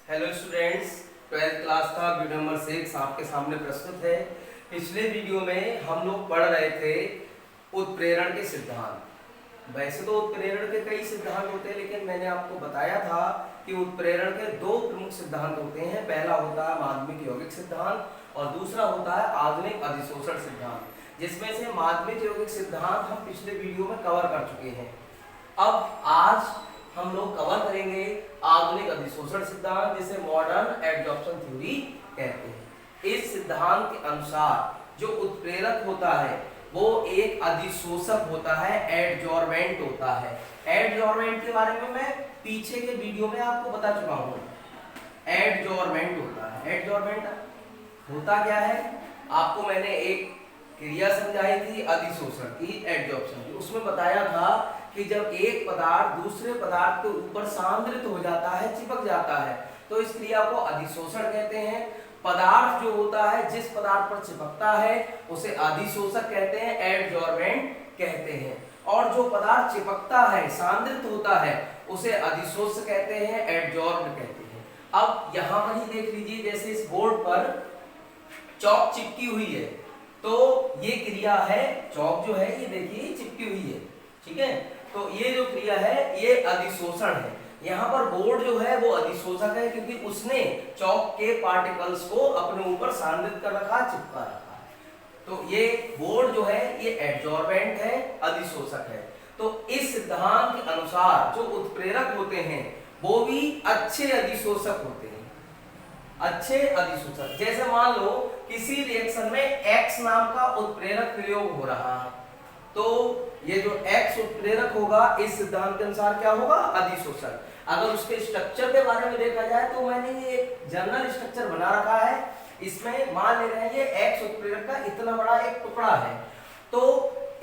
Hello students, 12th class का video number 6 आपके सामने प्रस्तुत है। पिछले वीडियो में हम लोग पढ़ रहे थे उत्प्रेरण के सिद्धांत। वैसे तो उत्प्रेरण के कई सिद्धांत होते हैं, लेकिन मैंने आपको बताया था कि उत्प्रेरण के दो प्रमुख सिद्धांत होते हैं। पहला होता है माध्यमिक यौगिक सिद्धांत और दूसरा होता है आधुनिक अधिशोषण सिद्धांत, जिसमें से माध्यमिक यौगिक सिद्धांत हम पिछले वीडियो में कवर कर चुके हैं। अब आज हम लोग कवर करेंगे आधुनिक अधिशोषण सिद्धांत, जिसे मॉडर्न एडजॉर्प्शन थ्योरी कहते हैं। इस सिद्धांत के अनुसार जो उत्प्रेरक होता है वो एक अधिशोषक होता है, एडजॉर्बेंट होता है। एडजॉर्बेंट के बारे में मैं पीछे के वीडियो में आपको बता चुका हूं। एडजॉर्बेंट होता है, एडजॉर्बेंट होता क्या है, आपको मैंने एक क्रिया समझाई थी अधिशोषण की, एडजॉर्प्शन की। उसमें बताया था कि जब एक पदार्थ दूसरे पदार्थ के ऊपर सांद्रित हो जाता है, चिपक जाता है, तो इस क्रिया को अधिशोषण कहते हैं। पदार्थ जो होता है जिस पदार्थ पर चिपकता है उसे अधिशोषक कहते हैं, एडजॉर्बेंट कहते हैं। और जो पदार्थ चिपकता है, सांद्रित होता है, उसे अधिशोषक कहते हैं, एडजॉर्ब्ड कहते हैं। अब यहां पर ही देख लीजिए, जैसे इस बोर्ड पर चौक चिपकी हुई है, तो ये क्रिया है, चौक जो है ये देखिए चिपकी हुई है, ठीक है। तो ये जो क्रिया है ये अधिशोषण है। यहाँ पर बोर्ड जो है वो अधिशोषक है, क्योंकि उसने चौक के पार्टिकल्स को अपने ऊपर सांद्रित कर रखा, चिपका रखा है। तो ये बोर्ड जो है ये एडजॉर्बेंट है, अधिशोषक है। तो इस सिद्धांत के अनुसार जो उत्प्रेरक होते हैं वो भी अच्छे अधिशोषक होते हैं, अच्छे अधिशोषक। जैसे मान लो किसी रिएक्शन में X नाम का उत्प्रेरक प्रयोग हो रहा है, तो ये जो X उत्प्रेरक होगा इस सिद्धांत के अनुसार क्या होगा, अधिशोषक। अगर उसके स्ट्रक्चर के बारे में देखा जाए तो मैंने ये जनरल स्ट्रक्चर बना रखा है। इसमें मान ले रहे हैं ये X उत्प्रेरक का इतना बड़ा एक टुकड़ा है, तो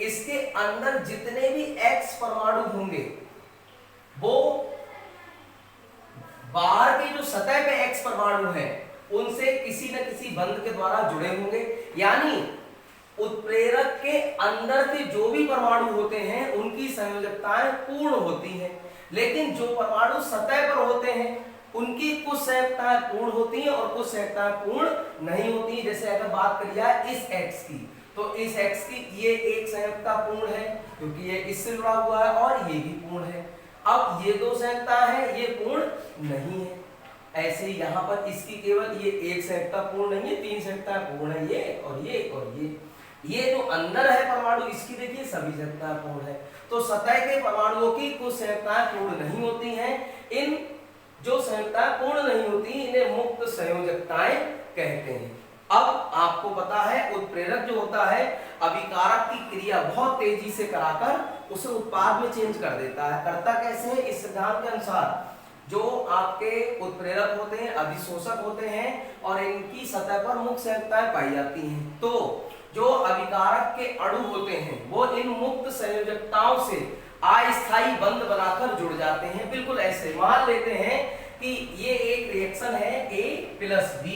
इसके अंदर जितने भी X परमाणु होंगे वो बाहर की जो सतह पे X परमाणु है उनसे किसी न किसी बंध के द्वारा जुड़े होंगे। यानी उत्प्रेरक के अंदर के जो भी परमाणु होते हैं उनकी संयोजकताएं पूर्ण होती हैं, लेकिन जो परमाणु सतह पर होते हैं उनकी कुछ संयोजकताएं पूर्ण होती हैं और कुछ संयोजकताएं पूर्ण नहीं होती। जैसे अगर बात करी जाए इस X की, तो इस X की ये एक संयोजकता पूर्ण है क्योंकि ये इससे जुड़ा हुआ है, और ये भी पूर्ण है। अब ये दो संयोजकताएं हैं, ये पूर्ण नहीं है। ऐसे ही यहाँ पर इसकी केवल ये एक संयोजकता पूर्ण नहीं है, तीन संयोजकताएं पूर्ण है, ये और ये और ये जो अंदर है परमाणु, इसकी देखिए सभी संयोजकताएं पूर्ण है। तो सतह के परमाणुओं की कुछ संयोजकताएं पूर्ण नहीं होती हैं। इन जो संयोजकताएं पूर्ण नहीं होती इन्हें मुक्त संयोजकताएं कहते हैं। अब आपको पता है उत्प्रेरक जो होता है अभिकारक की क्रिया बहुत तेजी से कराकर उसे उत्पाद में चेंज कर देता है। करता कैसे है, इस सिद्धांत के अनुसार जो आपके उत्प्रेरक होते हैं अधिशोषक होते हैं और इनकी सतह पर मुक्त संयोजकताएं पाई जाती हैं, तो जो अभिकारक के अणु होते हैं वो इन मुक्त संयोजकताओं से अस्थायी बंध बनाकर जुड़ जाते हैं। बिल्कुल ऐसे मान लेते हैं कि ये एक रिएक्शन है A+B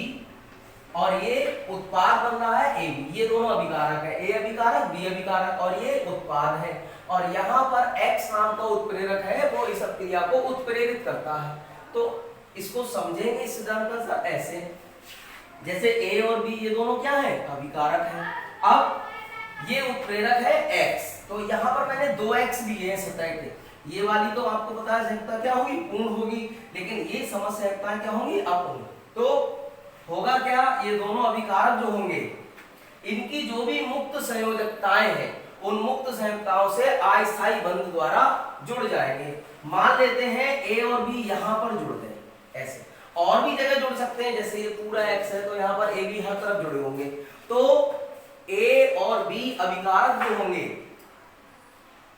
और ये उत्पाद बन रहा है AB। ये दोनों अभिकारक है, A अभिकारक B अभिकारक, और ये उत्पाद है। और यहाँ पर X नाम का उत्प्रेरक है, वो इस क्रिया को उत्प्रेरित करता है। तो इसको समझेंगे इस सिद्धांत का सर ऐसे, जैसे A और B ये दोनों क्या है, अभिकारक है। अब ये उत्प्रेरक है X, तो यहाँ पर मैंने 2X लिए हैं सतह के। ये वाली तो आपको पता है संयोजकता क्या होगी, पूर्ण होगी, लेकिन ये समसंयोजकताएं क्या होंगी, अपूर्ण। तो होगा क्या, ये दोनों अभिकारक जो होंगे इनकी जो भी मुक्त संयोजकताएं हैं उन मुक्त संयोजकताओं से अस्थायी बंध द्वारा जुड़ जाएंगे। मान लेते हैं A और B यहाँ पर जुड़ गए, ऐसे और भी जगह जुड़ सकते हैं। जैसे ये पूरा X है तो यहाँ पर A B हर तरफ जुड़े होंगे, तो A और B अभिकारक जो होंगे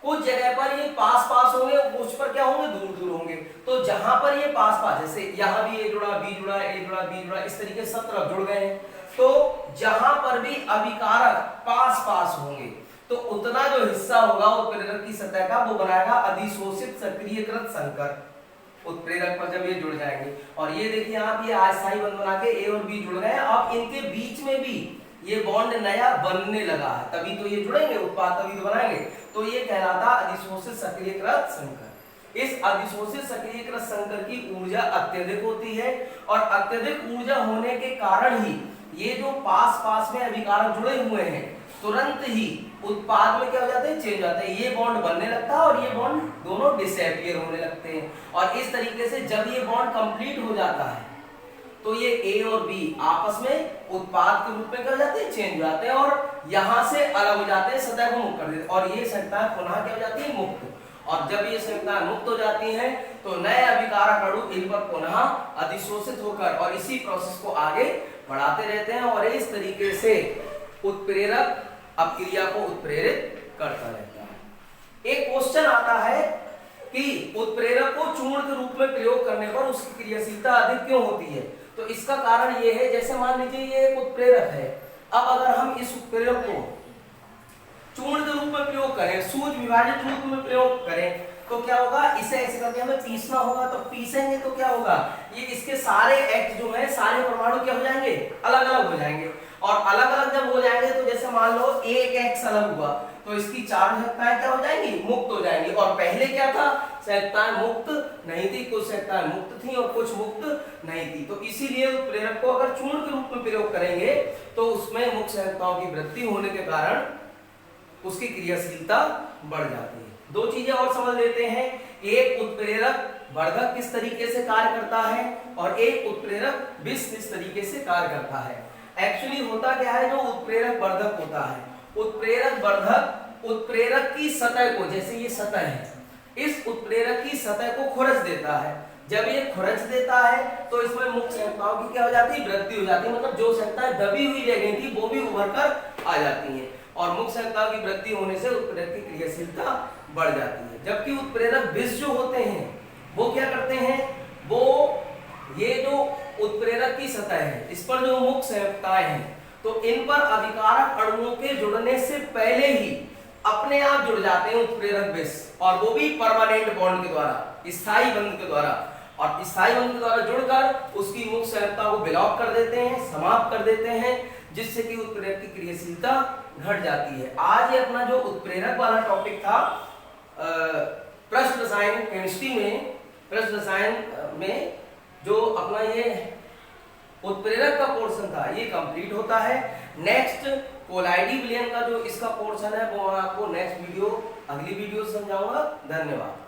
कुछ जगह पर ये पास पास होंगे, कुछ पर क्या होंगे, दूर दूर होंगे। तो जहां पर ये पास पास, जैसे यहाँ भी A जुड़ा, B जुड़ा, A जुड़ा, B जुड़ा, इस तरीके से सब तरफ जुड़ गए हैं, तो जहां पर भी अभिकारक पास पास होंगे तो उतना जो हिस्सा होगा उत्प्रेरक की सतह का वो बनाएगा अधिशोषित सक्रियकृत संकर। उत्प्रेरक पर जब ये जुड़ जाएंगे, और ये देखिए आप ये अस्थायी बंध बना के A और B जुड़ गए, अब इनके बीच में भी ये बॉन्ड नया बनने लगा है, तभी तो ये जुड़ेंगे, उत्पाद तभी तो बनाएंगे। तो ये कहलाता अधिशोषित सक्रियकृत संकर। इस अधिशोषित सक्रियकृत संकर की ऊर्जा अत्यधिक होती है और अत्यधिक ऊर्जा होने के कारण ही ये जो पास पास में अभिकारक जुड़े हुए हैं तुरंत ही उत्पाद में क्या हो जाते हैं, चेंज हो जाते हैं। ये बॉन्ड बनने लगता है और ये बॉन्ड दोनों डिसअपियर होने लगते हैं और इस तरीके से जब ये बॉन्ड कंप्लीट हो जाता है तो ये ए और बी आपस में उत्पाद के रूप में क्या हो जाते हैं, चेंज हो जाते हैं और यहां से अलग हो जाते हैं, सतह को मुक्त कर देते हैं और ये संयुक्ताएं पुनः क्या हो जाती है, मुक्त। और जब ये संयुक्ताएं मुक्त हो जाती हैं तो नए अभिकारक अणु इन पर पुनः अधिशोषित होकर और इसी प्रोसेस को आगे बढ़ाते रहते हैं और इस तरीके से उत्प्रेरक अपक्रिया को उत्प्रेरित करता रहता है। एक क्वेश्चन आता है कि उत्प्रेरक को चूर्ण के रूप में प्रयोग करने पर उसकी क्रियाशीलता अधिक क्यों होती है? तो इसका कारण ये है, जैसे मान लीजिए ये एक उत्प्रेरक है, अब अगर हम इस उत्प्रेरक को चूर्ण के रूप में प्रयोग करें, सूझ विभाजित रूप में प्रयोग करें तो क्या होगा, इसे ऐसे करके हमें पीसना होगा, तो पीसेंगे तो क्या होगा, ये इसके सारे एक्ट जो है सारे परमाणु क्या हो जाएंगे, अलग अलग हो जाएंगे और अलग अलग जब हो जाएंगे तो जैसे मान लो एक एक्स अलग हुआ तो इसकी चार संयुक्ताएं क्या हो जाएंगी, मुक्त हो जाएंगी और पहले क्या था, संयुक्ताएं मुक्त नहीं थी, कुछ संयुक्ताएं मुक्त थी और कुछ मुक्त नहीं थी। तो इसीलिए उत्प्रेरक को अगर चूर्ण के रूप में प्रयोग करेंगे तो उसमें मुक्त संयुक्ताओं की वृद्धि होने के कारण उसकी क्रियाशीलता बढ़ जाती है। दो चीजें और समझ लेते हैं, एक उत्प्रेरक वर्धक किस तरीके से कार्य करता है और एक उत्प्रेरक विष किस तरीके से कार्य करता है। एक्चुअली होता क्या है, जो उत्प्रेरक वर्धक होता है, उत्प्रेरक वर्धक उत्प्रेरक की सतह को, जैसे ये सतह है, इस उत्प्रेरक की सतह को खुरच देता है। जब ये खुरच देता है तो इसमें मुक्त संयुक्ताओं की क्या हो जाती है, वृद्धि हो जाती है, मतलब जो संयुक्ताएं दबी हुई रह गई थी वो भी उभर कर आ जाती हैं और मुक्त संयुक्ताओं की वृद्धि होने से उत्प्रेरक की क्रियाशीलता बढ़ जाती है। जबकि उत्प्रेरक विष जो होते हैं वो क्या करते हैं, वो ये जो उत्प्रेरक की सतह है इस पर जो मुक्त संयुक्ताएं हैं तो इन पर अभिकारक अणुओं के जुड़ने से पहले ही अपने आप जुड़ जाते हैं उत्प्रेरक विष, और वो भी परमानेंट बॉन्ड के द्वारा, स्थायी बंध के द्वारा, और स्थायी बंध के द्वारा जुड़कर उसकी मुक्त संयुक्ता को ब्लॉक कर देते हैं, समाप्त कर देते हैं, जिससे कि उत्प्रेरक की क्रियाशीलता घट जाती है। आज ये अपना जो उत्प्रेरक वाला टॉपिक था पृष्ठ रसायन केमिस्ट्री में, पृष्ठ रसायन में जो अपना ये उत्प्रेरक का पोर्शन था ये कंप्लीट होता है। नेक्स्ट कोलाइडी विलयन का जो इसका पोर्शन है वो आपको नेक्स्ट वीडियो, अगली वीडियो समझाऊंगा। धन्यवाद।